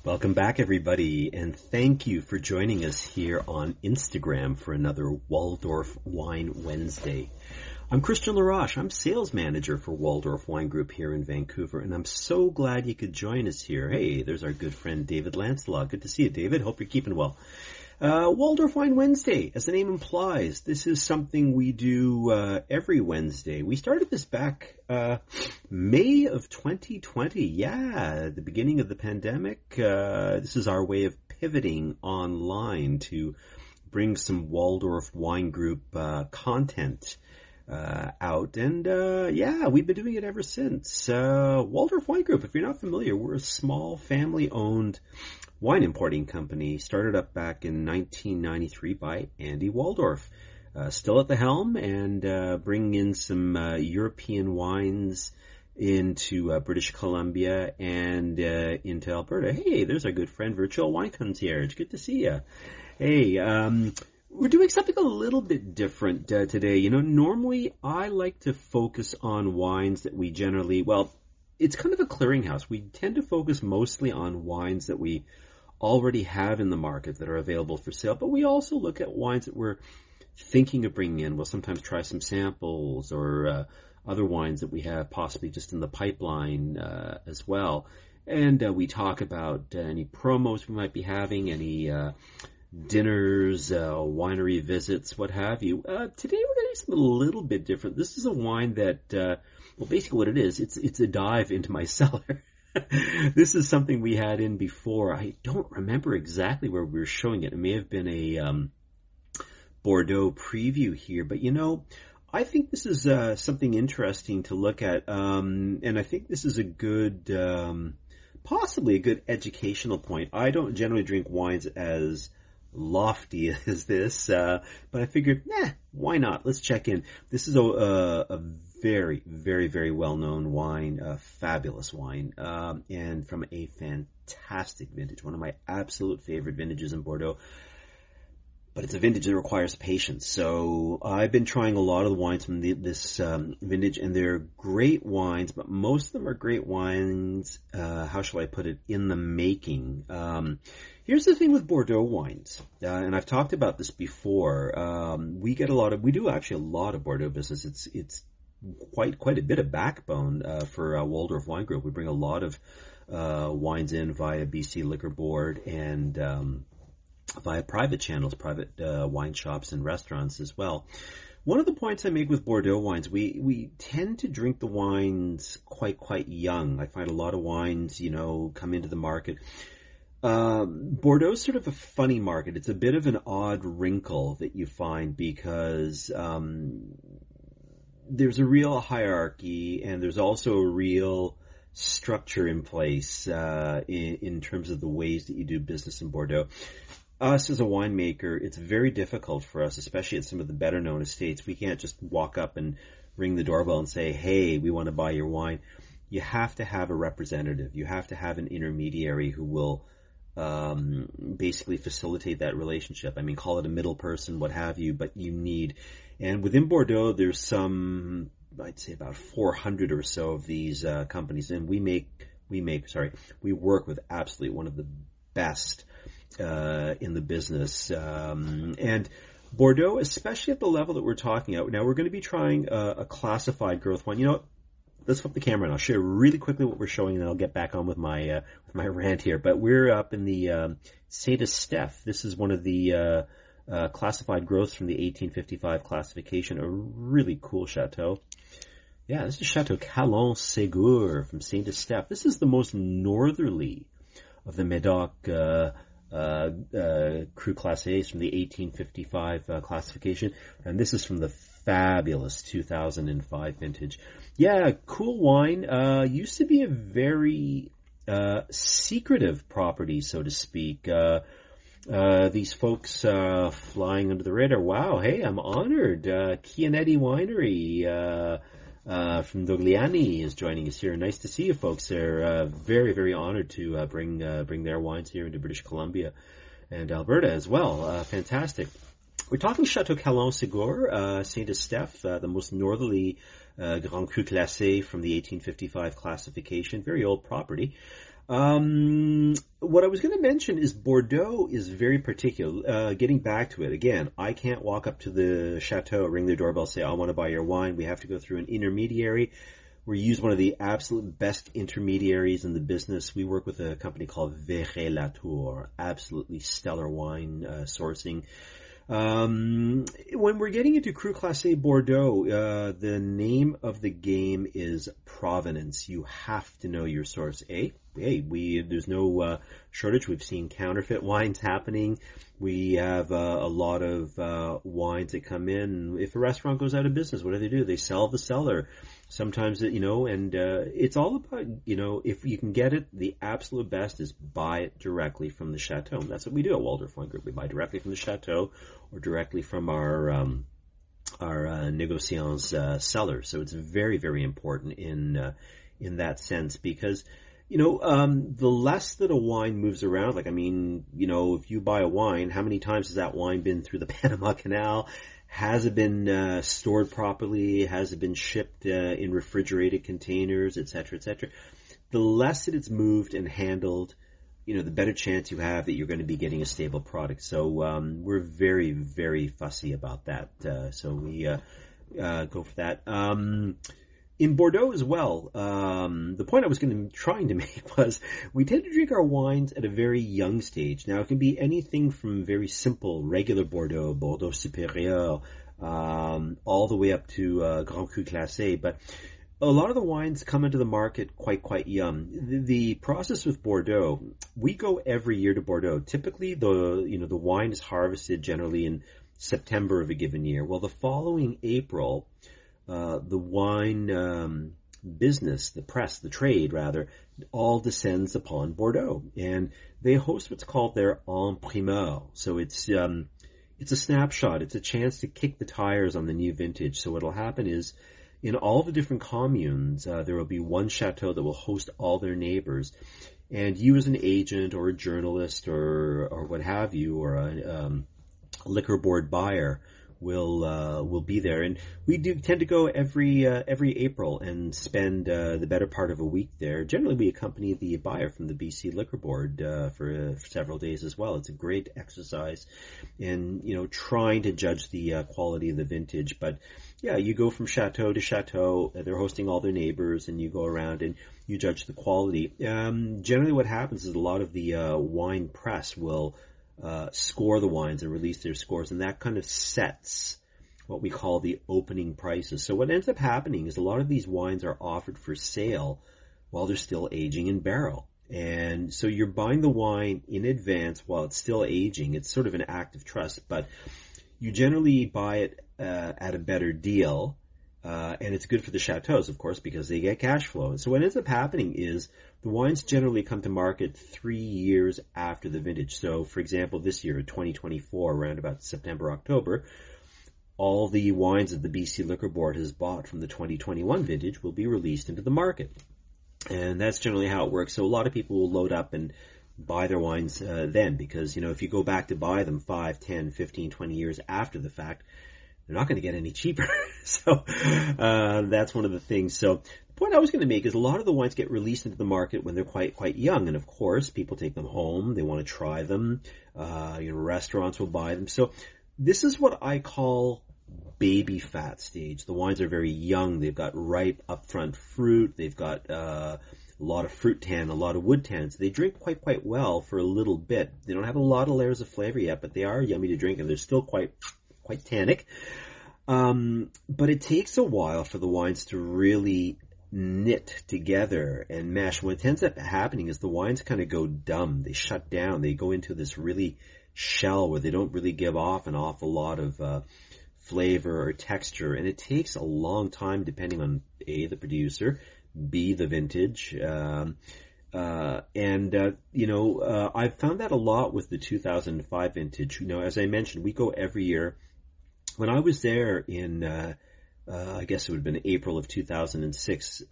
Welcome back, everybody, and thank you for joining us here on Instagram for another Waldorf Wine Wednesday. I'm Christian LaRoche. I'm sales manager for Waldorf Wine Group here in Vancouver, and I'm so glad you could join us here. Hey, there's our good friend David Lancelot. Good to see you, David. Hope you're keeping well. Waldorf Wine Wednesday, as the name implies, this is something we do every Wednesday. We started this back May of 2020. Yeah, the beginning of the pandemic. This is our way of pivoting online to bring some Waldorf Wine Group content out. And yeah, we've been doing it ever since. Waldorf Wine Group, if you're not familiar, we're a small family-owned wine importing company started up back in 1993 by Andy Waldorf. Still at the helm and bringing in some European wines into British Columbia and into Alberta. Hey, there's our good friend Virtual Wine Concierge. Good to see you. Hey, we're doing something a little bit different today. You know, normally I like to focus on wines that we generally, well, it's kind of a clearinghouse. We tend to focus mostly on wines that we already have in the market that are available for sale, but we also look at wines that we're thinking of bringing in. We'll sometimes try some samples or other wines that we have possibly just in the pipeline as well. And we talk about any promos we might be having, any dinners, winery visits, what have you. Today we're going to do something a little bit different. This is a wine that, well, basically what it is, it's a dive into my cellar. This is something we had in before. I don't remember exactly where we were showing it. It may have been a Bordeaux preview here, but you know, I think this is something interesting to look at, and I think this is a good, possibly a good educational point. I don't generally drink wines as lofty as this, but I figured, why not? Let's check in. This is a very, very, very well-known wine, a fabulous wine, and from a fantastic vintage, one of my absolute favorite vintages in Bordeaux. But it's a vintage that requires patience. So I've been trying a lot of the wines from this vintage, and they're great wines, but most of them are great wines, how shall I put it, in the making. Here's the thing with Bordeaux wines, and I've talked about this before. We do actually a lot of Bordeaux business. It's quite a bit of backbone for Waldorf Wine Group. We bring a lot of wines in via BC Liquor Board and via private channels, private wine shops and restaurants as well. One of the points I make with Bordeaux wines, we tend to drink the wines quite young. I find a lot of wines, you know, come into the market. Bordeaux is sort of a funny market. It's a bit of an odd wrinkle that you find because there's a real hierarchy and there's also a real structure in place in terms of the ways that you do business in Bordeaux. Us as a winemaker, it's very difficult for us, especially at some of the better known estates. We can't just walk up and ring the doorbell and say, hey, we want to buy your wine. You have to have a representative. You have to have an intermediary who will basically facilitate that relationship. I mean, call it a middle person, what have you, but you need. And within Bordeaux, there's some, I'd say about 400 or so of these companies, and we work with absolutely one of the best in the business. And Bordeaux, especially at the level that we're talking about, now we're going to be trying a classified growth wine. You know what? Let's flip the camera and I'll show you really quickly what we're showing, and then I'll get back on with my rant here. But we're up in the Saint Estephe. This is one of the classified growths from the 1855 classification. A really cool chateau. Yeah, this is Chateau Calon Segur from Saint Estephe. This is the most northerly of the Medoc Cru Classe from the 1855 classification, and this is from the fabulous 2005 vintage. Yeah, cool wine. Used to be a very secretive property, so to speak. These folks flying under the radar. Wow, hey, I'm honored. Chianetti Winery from Dogliani is joining us here. Nice to see you folks. They're very, very honored to bring their wines here into British Columbia and Alberta as well. Fantastic. We're talking Chateau Calon Segur, Saint Estephe, the most northerly Grand Cru Classe from the 1855 classification, very old property. What I was going to mention is Bordeaux is very particular. Getting back to it, again, I can't walk up to the chateau, ring their doorbell, say, I want to buy your wine. We have to go through an intermediary. We use one of the absolute best intermediaries in the business. We work with a company called Chx Latour, absolutely stellar wine sourcing. When we're getting into Cru Classe Bordeaux, the name of the game is provenance. You have to know your source. There's no shortage. We've seen counterfeit wines happening. We have a lot of wines that come in. If a restaurant goes out of business, what do? They sell the cellar. Sometimes, it's all about, if you can get it, the absolute best is buy it directly from the chateau. And that's what we do at Waldorf Wine Group. We buy directly from the chateau or directly from our négociant's cellar. So it's very, very important in that sense because, the less that a wine moves around, if you buy a wine, how many times has that wine been through the Panama Canal? Has it been stored properly? Has it been shipped in refrigerated containers, et cetera, et cetera? The less that it's moved and handled, the better chance you have that you're going to be getting a stable product. So we're very, very fussy about that. So we go for that. In Bordeaux as well, the point I was trying to make was we tend to drink our wines at a very young stage. Now, it can be anything from very simple, regular Bordeaux, Bordeaux Supérieur, all the way up to Grand Cru Classe. But a lot of the wines come into the market quite young. The process with Bordeaux, we go every year to Bordeaux. Typically, the wine is harvested generally in September of a given year. Well, the following April, the wine business, the press, the trade rather, all descends upon Bordeaux, and they host what's called their en primeur. So it's a snapshot. It's a chance to kick the tires on the new vintage. So what'll happen is, in all the different communes, there will be one chateau that will host all their neighbors, and you as an agent or a journalist or what have you, or a liquor board buyer will be there, and we do tend to go every April and spend the better part of a week there. Generally, we accompany the buyer from the BC Liquor Board for several days as well. It's a great exercise in trying to judge the quality of the vintage. But yeah, you go from chateau to chateau. They're hosting all their neighbors, and you go around and you judge the quality. Generally, what happens is a lot of the wine press will score the wines and release their scores, and that kind of sets what we call the opening prices. So what ends up happening is a lot of these wines are offered for sale while they're still aging in barrel. And so you're buying the wine in advance while it's still aging. It's sort of an act of trust, but you generally buy it at a better deal. And it's good for the chateaus, of course, because they get cash flow. And so what ends up happening is the wines generally come to market 3 years after the vintage. So, for example, this year, 2024, around about September, October, all the wines that the BC Liquor Board has bought from the 2021 vintage will be released into the market. And that's generally how it works. So a lot of people will load up and buy their wines then, because, if you go back to buy them 5, 10, 15, 20 years after the fact, they're not going to get any cheaper. So that's one of the things. So the point I was going to make is a lot of the wines get released into the market when they're quite young. And of course, people take them home. They want to try them. Restaurants will buy them. So this is what I call baby fat stage. The wines are very young. They've got ripe upfront fruit. They've got a lot of fruit tan, a lot of wood tans. They drink quite well for a little bit. They don't have a lot of layers of flavor yet, but they are yummy to drink, and they're still quite tannic. But it takes a while for the wines to really knit together and mesh. What ends up happening is the wines kind of go dumb. They shut down. They go into this really shell where they don't really give off an awful lot of flavor or texture. And it takes a long time depending on A, the producer, B, the vintage. I've found that a lot with the 2005 vintage. As I mentioned, we go every year. When I was there in, I guess it would have been April of 2006,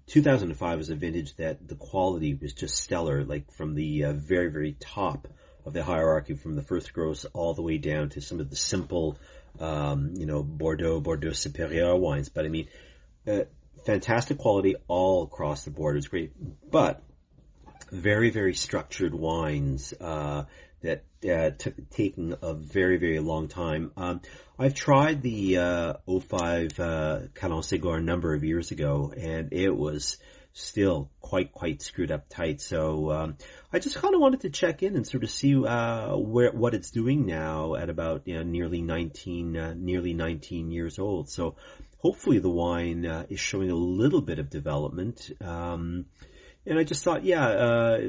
2005 was a vintage that the quality was just stellar, like from the very, very top the hierarchy, from the first gross all the way down to some of the simple, Bordeaux Supérieur wines. But I mean, fantastic quality all across the board. It was great, but very, very structured wines that taking a very, very long time. I've tried the 05 Calon Segur a number of years ago, and it was still quite screwed up tight. So I just kind of wanted to check in and sort of see what it's doing now at about nearly 19 years old. So hopefully the wine is showing a little bit of development. And I just thought,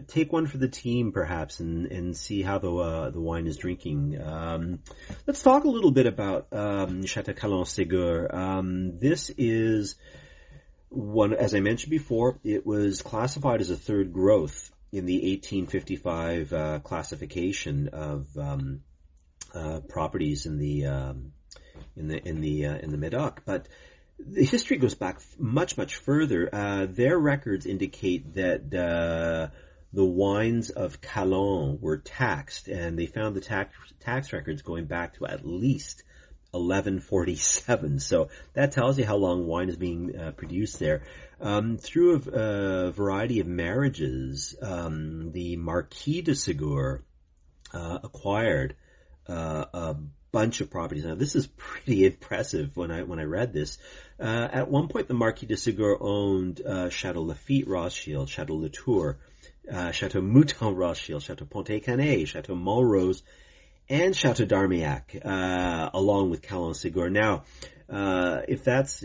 take one for the team perhaps and see how the wine is drinking. Let's talk a little bit about Chateau Calon Segur. This is one, as I mentioned before, it was classified as a third growth in the 1855 classification of properties in the Medoc, but the history goes back much further. Their records indicate that the wines of Calon were taxed, and they found the tax records going back to at least 1147. So that tells you how long wine is being produced there. Through a variety of marriages, the Marquis de Segur acquired a bunch of properties. Now, this is pretty impressive when I read this. At one point, the Marquis de Segur owned Chateau Lafite Rothschild, Chateau Latour, Chateau Mouton Rothschild, Chateau Pontet-Canet, Chateau Montrose, and Chateau d'Armagnac, along with Calon Segur. Now, if that's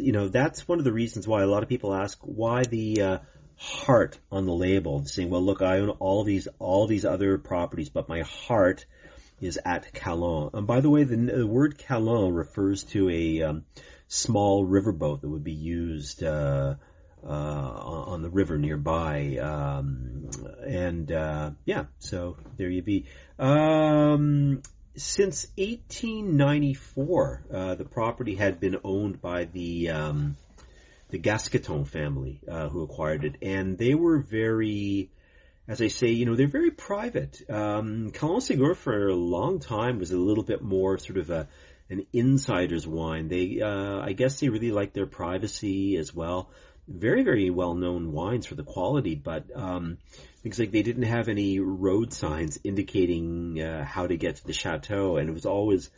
one of the reasons why a lot of people ask why the heart on the label, saying, well, look, I own all these other properties, but my heart is at Calon. And by the way, the word Calon refers to a small riverboat that would be used on the river nearby. So there you be. Since 1894, the property had been owned by the Gasqueton family, who acquired it, and they were very, as I say, they're very private. Calon Segur for a long time was a little bit more sort of an insider's wine. They, I guess they really liked their privacy as well. Very, very well-known wines for the quality, but things like they didn't have any road signs indicating how to get to the chateau, and it was always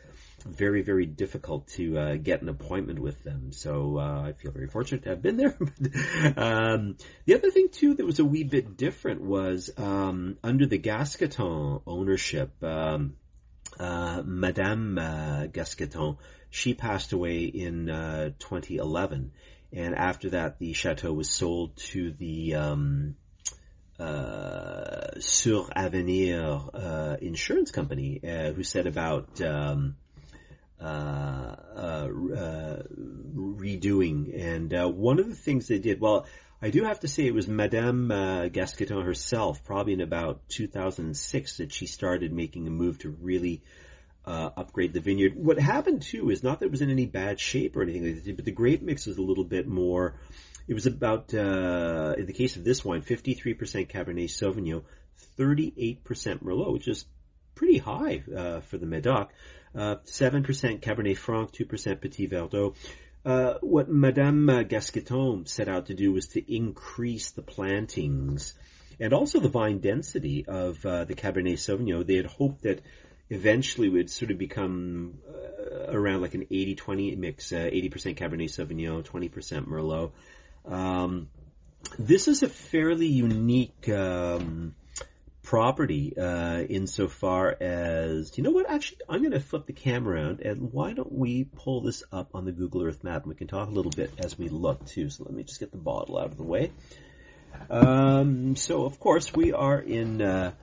very, very difficult to get an appointment with them. So I feel very fortunate to have been there. The other thing, too, that was a wee bit different was under the Gasqueton ownership, Madame Gasqueton, she passed away in 2011. And after that, the chateau was sold to the Sur Avenir insurance company, who set about redoing. And one of the things they did, well, I do have to say it was Madame Gasqueton herself, probably in about 2006, that she started making a move to really upgrade the vineyard. What happened too is not that it was in any bad shape or anything like that, but the grape mix was a little bit more. It was about, in the case of this wine, 53% Cabernet Sauvignon, 38% Merlot, which is pretty high for the Medoc. 7% Cabernet Franc, 2% Petit Verdot. What Madame Gasqueton set out to do was to increase the plantings and also the vine density of the Cabernet Sauvignon. They had hoped that eventually would sort of become around like an 80-20 mix, 80% Cabernet Sauvignon, 20% Merlot. This is a fairly unique property insofar as, you know what, actually, I'm going to flip the camera around, and why don't we pull this up on the Google Earth map, and we can talk a little bit as we look, too. So let me just get the bottle out of the way. So, of course, we are in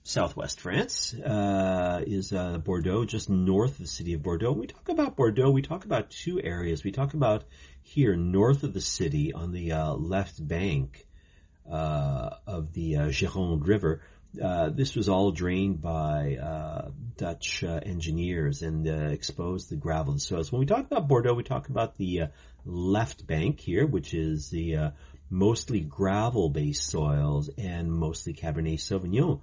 southwest France, is Bordeaux, just north of the city of Bordeaux. When we talk about Bordeaux, we talk about two areas. We talk about here, north of the city, on the left bank of the Gironde River. This was all drained by Dutch engineers and exposed the gravel and soils. When we talk about Bordeaux, we talk about the left bank here, which is the mostly gravel-based soils and mostly Cabernet Sauvignon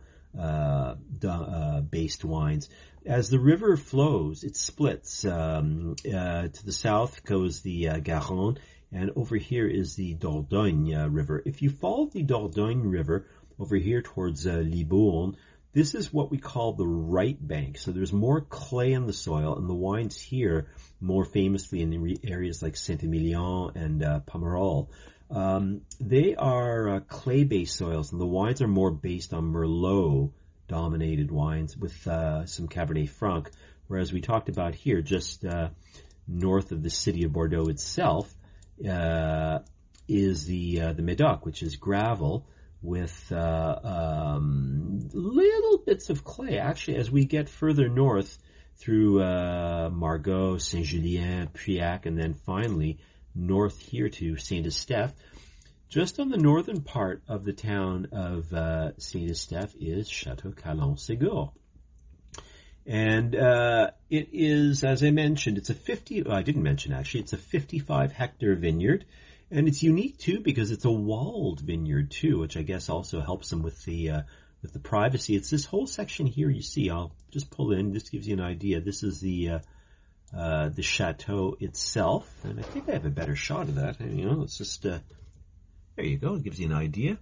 based wines. As the river flows, it splits. To the south goes the Garonne, and over here is the Dordogne River. If you follow the Dordogne River over here towards Libourne, this is what we call the right bank. So there's more clay in the soil, and the wines here, more famously in the areas like Saint-Emilion and Pomerol, they are clay-based soils, and the wines are more based on Merlot-dominated wines with some Cabernet Franc, whereas we talked about here, just north of the city of Bordeaux itself, is the Medoc, which is gravel with little bits of clay. Actually, as we get further north through Margaux, Saint-Julien, Puyac, and then finally north here to Saint-Estephe, just on the northern part of the town of Saint-Estephe is Chateau Calon Segur. And it is, as I mentioned, it's a 55-hectare vineyard. And it's unique, too, because it's a walled vineyard, too, which I guess also helps them with the privacy. It's this whole section here you see. I'll just pull in. This gives you an idea. This is the chateau itself. And I think I have a better shot of that. It's just, there you go. It gives you an idea.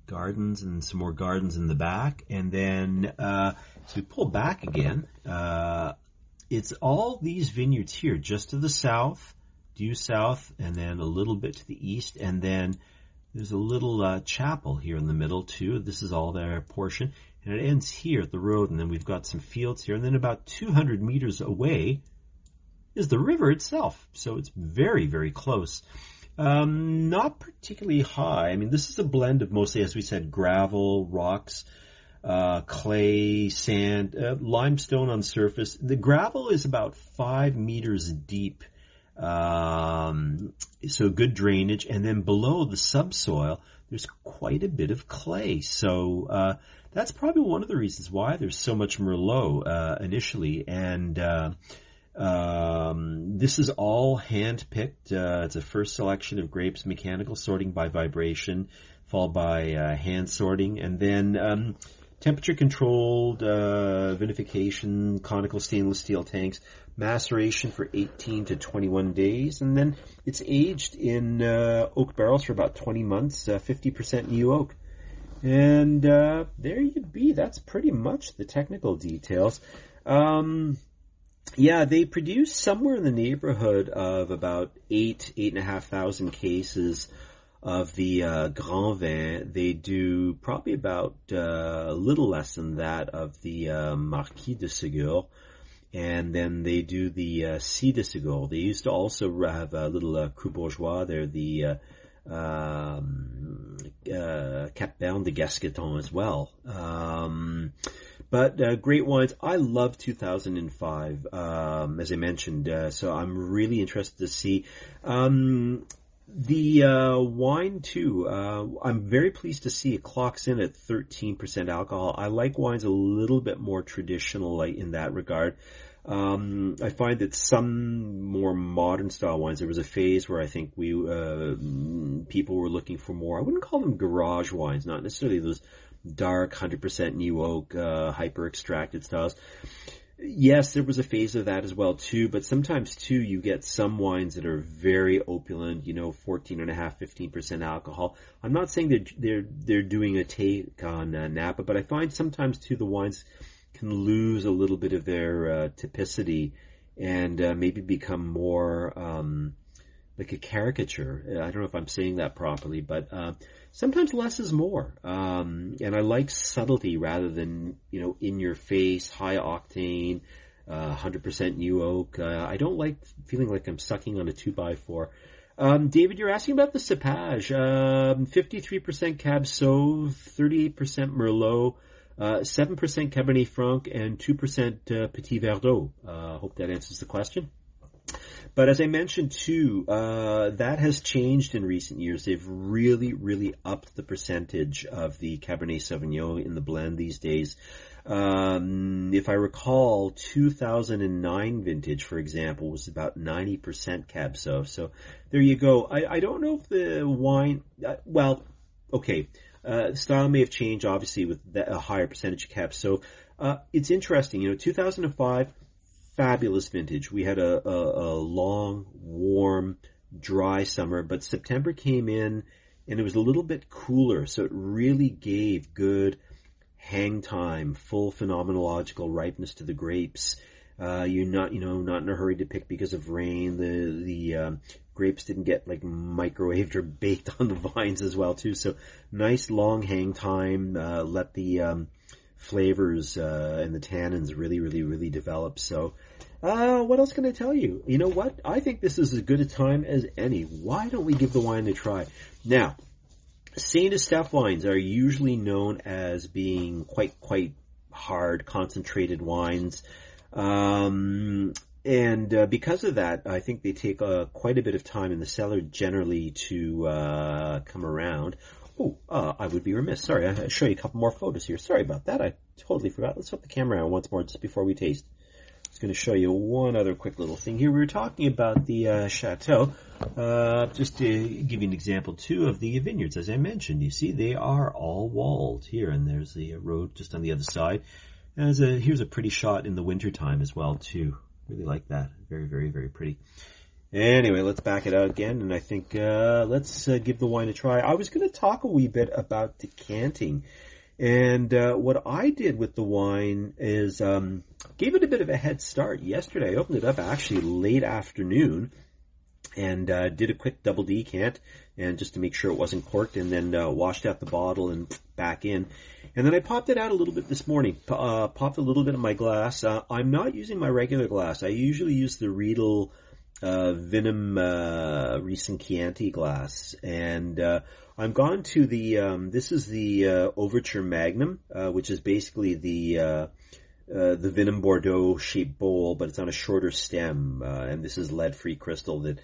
Gardens and some more gardens in the back. And then, so we pull back again. It's all these vineyards here, just to the south, due south, and then a little bit to the east, and then there's a little chapel here in the middle too. This is all their portion, and it ends here at the road, and then we've got some fields here, and then about 200 meters away is the river itself, so it's very, very close. Not particularly high. I mean, this is a blend of mostly, as we said, gravel, rocks, clay, sand, limestone on surface. The gravel is about 5 meters deep. So good drainage, and then below the subsoil, there's quite a bit of clay. So that's probably one of the reasons why there's so much Merlot initially. And this is all hand-picked. It's a first selection of grapes, mechanical sorting by vibration, followed by hand sorting, and then temperature-controlled vinification, conical stainless steel tanks, maceration for 18 to 21 days, and then it's aged in oak barrels for about 20 months, 50% new oak. And there you be. That's pretty much the technical details. Yeah, they produce somewhere in the neighborhood of about 8,500 cases of the Grand Vin. They do probably about a little less than that of the Marquis de Segur. And then they do the Ci de Segur. They used to also have a little Cru Bourgeois. They're the Cap Berne de Gasqueton as well. But great wines. I love 2005, as I mentioned. So I'm really interested to see. The wine, too, I'm very pleased to see it clocks in at 13% alcohol. I like wines a little bit more traditional in that regard. I find that some more modern style wines, there was a phase where I think people were looking for more, I wouldn't call them garage wines, not necessarily those dark, 100% new oak, hyper extracted styles. Yes, there was a phase of that as well too, but sometimes too you get some wines that are very opulent, 14.5%, 15% alcohol. I'm not saying they're doing a take on Napa, but I find sometimes too the wines can lose a little bit of their typicity and maybe become more like a caricature. I don't know if I'm saying that properly, but sometimes less is more. And I like subtlety rather than, in your face, high octane, 100% new oak. I don't like feeling like I'm sucking on a 2x4. David, you're asking about the cepage. 53% Cab Sauv, 38% Merlot, 7% Cabernet Franc, and 2% Petit Verdot. Hope that answers the question. But as I mentioned too, that has changed in recent years. They've really, really upped the percentage of the Cabernet Sauvignon in the blend these days. If I recall, 2009 vintage, for example, was about 90% Cab Sauv. So there you go. I don't know if the wine, okay. The style may have changed, obviously, with a higher percentage kept. So it's interesting. 2005, fabulous vintage. We had a long, warm, dry summer, but September came in and it was a little bit cooler, so it really gave good hang time, full phenomenological ripeness to the grapes. You're not in a hurry to pick because of rain. The grapes didn't get like microwaved or baked on the vines as well too. So nice long hang time. Let the flavors and the tannins really develop. So what else can I tell you? You know what? I think this is as good a time as any. Why don't we give the wine a try? Now, Saint Estephe wines are usually known as being quite hard, concentrated wines. And because of that, I think they take quite a bit of time in the cellar generally to come around. I would be remiss. Sorry, I'll show you a couple more photos here. Sorry about that. I totally forgot. Let's flip the camera on once more just before we taste. I was going to show you one other quick little thing here. We were talking about the Chateau. Just to give you an example, too, of the vineyards. As I mentioned, you see, they are all walled here, and there's the road just on the other side. Here's a pretty shot in the wintertime as well, too. Really like that. Very pretty. Anyway, let's back it out again, and I think let's give the wine a try. I was going to talk a wee bit about decanting, and what I did with the wine is gave it a bit of a head start. Yesterday, I opened it up actually late afternoon, and did a quick double decant, and just to make sure it wasn't corked, and then washed out the bottle and back in. And then I popped it out a little bit this morning, popped a little bit in my glass. I'm not using my regular glass. I usually use the Riedel Vinum Recent Chianti glass. And I'm gone to the, this is the Overture Magnum, which is basically the Vinum Bordeaux shaped bowl, but it's on a shorter stem. And this is lead-free crystal that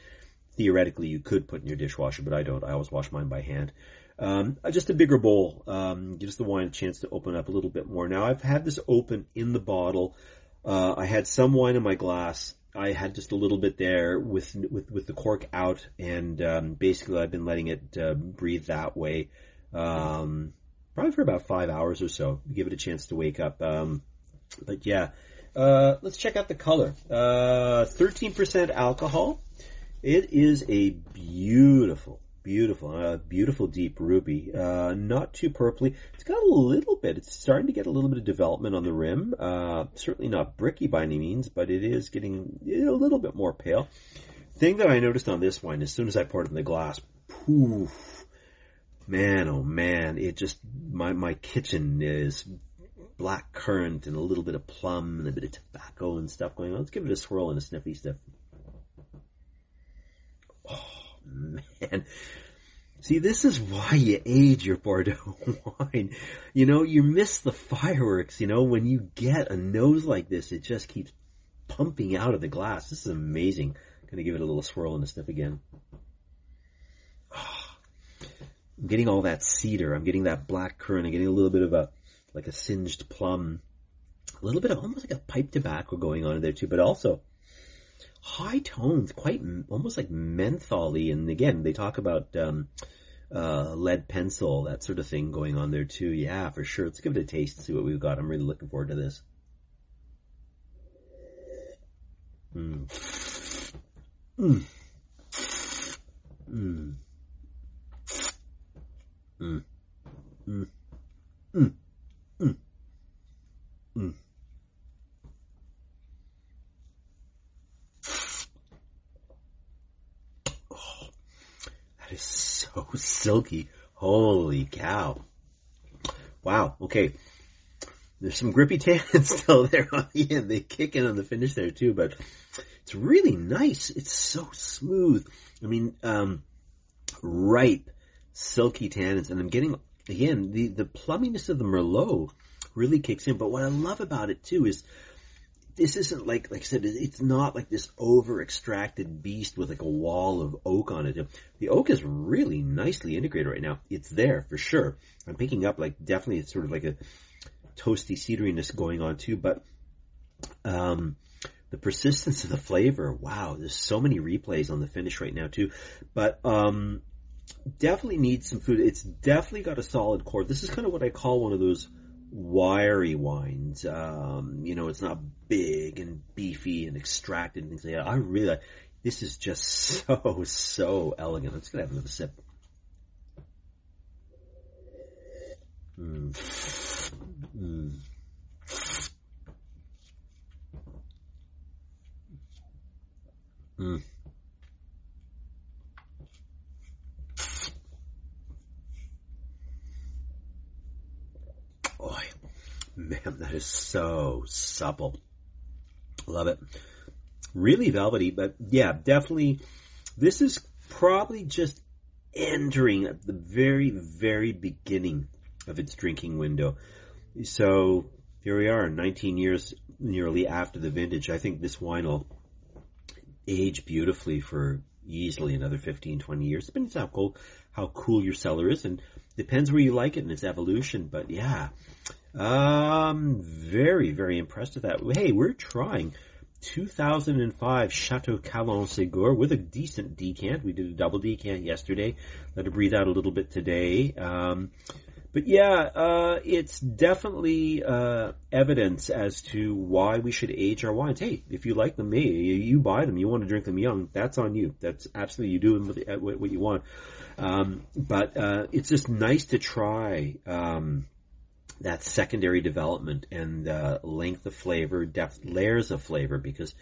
theoretically you could put in your dishwasher, but I don't. I always wash mine by hand. Just a bigger bowl gives the wine a chance to open up a little bit more. Now, I've had this open in the bottle. I had some wine in my glass. I had just a little bit there with the cork out, and basically I've been letting it breathe that way probably for about 5 hours or so. Give it a chance to wake up. But yeah, let's check out the color. 13% alcohol. It is a beautiful deep ruby. Not too purpley. It's got a little bit. It's starting to get a little bit of development on the rim. Certainly not bricky by any means, but it is getting a little bit more pale. Thing that I noticed on this wine, as soon as I poured it in the glass, poof, man, oh man, it just, my kitchen is black currant and a little bit of plum and a bit of tobacco and stuff going on. Let's give it a swirl and a sniffy sniff. Oh, man. See, this is why you age your Bordeaux wine. You miss the fireworks, when you get a nose like this, it just keeps pumping out of the glass. This is amazing. Gonna give it a little swirl and a sniff again. Oh, I'm getting all that cedar. I'm getting that black currant. I'm getting a little bit of a singed plum. A little bit of almost like a pipe tobacco going on in there too, but also high tones, quite almost like mentholy, and again, they talk about lead pencil, that sort of thing going on there too. Yeah, for sure. Let's give it a taste and see what we've got. I'm really looking forward to this. That is so silky. Holy cow. Wow. Okay. There's some grippy tannins still there on the end. They kick in on the finish there too, but it's really nice. It's so smooth. I mean, ripe, silky tannins. And I'm getting, again, the plumminess of the Merlot really kicks in. But what I love about it too is this isn't like I said, it's not like this over-extracted beast with like a wall of oak on it. The oak is really nicely integrated right now. It's there for sure. I'm picking up definitely it's sort of like a toasty cederiness going on too, but the persistence of the flavor, wow, there's so many replays on the finish right now too. But Definitely needs some food. It's definitely got a solid core. This is kind of what I call one of those wiry wines. It's not big and beefy and extracted and things like that. I really like, this is just so elegant. I'm just going to have another sip. Mm. Oh, man, that is so supple. Love it. Really velvety, but yeah, definitely. This is probably just entering at the very, very beginning of its drinking window. So here we are, 19 years nearly after the vintage. I think this wine will age beautifully for easily another 15, 20 years. Depends how cool your cellar is, and depends where you like it and its evolution. But yeah, very, very impressed with that. Hey, we're trying 2005 Chateau Calon Segur with a decent decant. We did a double decant yesterday. Let it breathe out a little bit today. But yeah, it's definitely evidence as to why we should age our wines. Hey, if you like them, hey, you buy them, you want to drink them young, that's on you. That's absolutely, you do what you want. But it's just nice to try that secondary development and length of flavor, depth, layers of flavor, because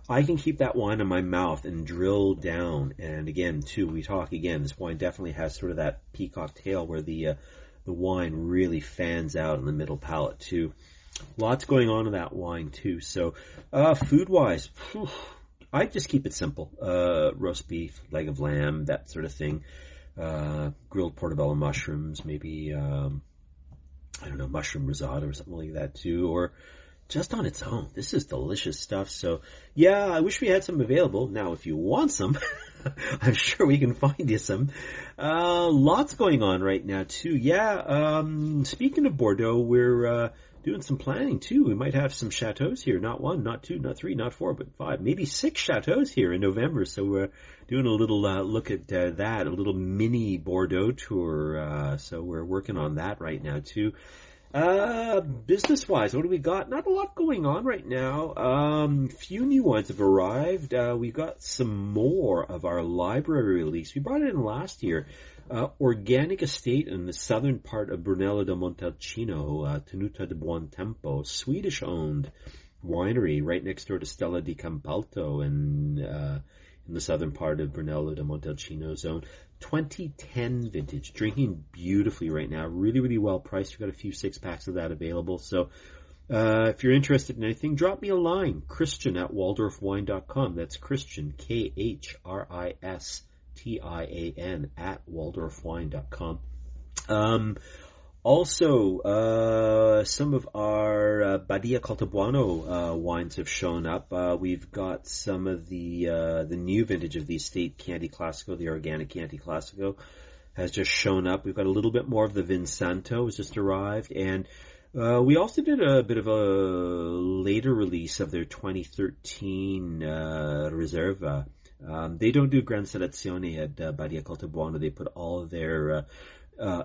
I can keep that wine in my mouth and drill down. And again, this wine definitely has sort of that peacock tail where the wine really fans out in the middle palate too. Lots going on in that wine too. So, food-wise, I just keep it simple. Roast beef, leg of lamb, that sort of thing. Grilled portobello mushrooms, maybe, mushroom risotto or something like that too, or just on its own. This is delicious stuff. So yeah, I wish we had some available. Now, if you want some, I'm sure we can find you some. Lots going on right now too. Yeah, speaking of Bordeaux, we're doing some planning too. We might have some chateaus here. Not one, not two, not three, not four, but 5, maybe 6 chateaus here in November. So we're doing a little look at that, a little mini Bordeaux tour. So we're working on that right now too. Business-wise, what do we got? Not a lot going on right now. Few new ones have arrived. We got some more of our library release. We brought it in last year. Organic estate in the southern part of Brunello de Montalcino, Tenuta de Buon Tempo, Swedish-owned winery right next door to Stella di Campalto in the southern part of Brunello de Montalcino zone. 2010 vintage, drinking beautifully right now. Really, really well priced. We've got a few 6-packs of that available. So if you're interested in anything, drop me a line, Christian@waldorfwine.com. That's Christian, KHRISTIAN @waldorfwine.com. Also, some of our Badia Caltabuano wines have shown up. We've got some of the new vintage of the Estate Chianti Classico, the organic Chianti Classico, has just shown up. We've got a little bit more of the Vinsanto has just arrived, and we also did a bit of a later release of their 2013 Reserva. They don't do Gran Selezione at Badia Caltabuano. They put all of their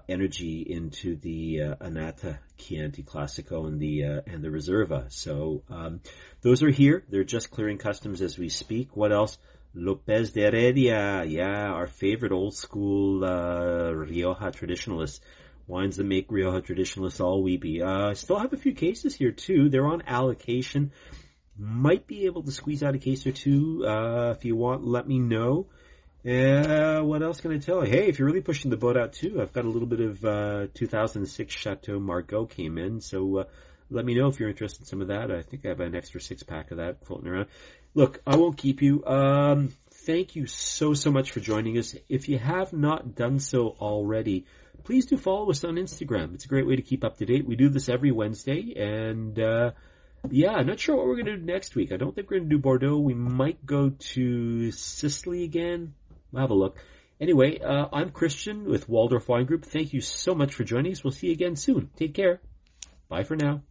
energy into the Annata Chianti Classico and the Reserva. So those are here. They're just clearing customs as we speak. What else? Lopez de Heredia, yeah, our favorite old school Rioja traditionalists. Wines that make Rioja traditionalists all weepy. Still have a few cases here too. They're on allocation. Might be able to squeeze out a case or two. If you want, let me know. What else can I tell you? Hey, if you're really pushing the boat out too, I've got a little bit of 2006 Chateau Margaux came in, so let me know if you're interested in some of that. I think I have an extra 6-pack of that floating around. Look, I won't keep you. Thank you so much for joining us. If you have not done so already, please do follow us on Instagram. It's a great way to keep up to date. We do this every Wednesday, and yeah, I'm not sure what we're going to do next week. I don't think we're going to do Bordeaux. We might go to Sicily again. We'll have a look. Anyway, I'm Christian with Waldorf Wine Group. Thank you so much for joining us. We'll see you again soon. Take care. Bye for now.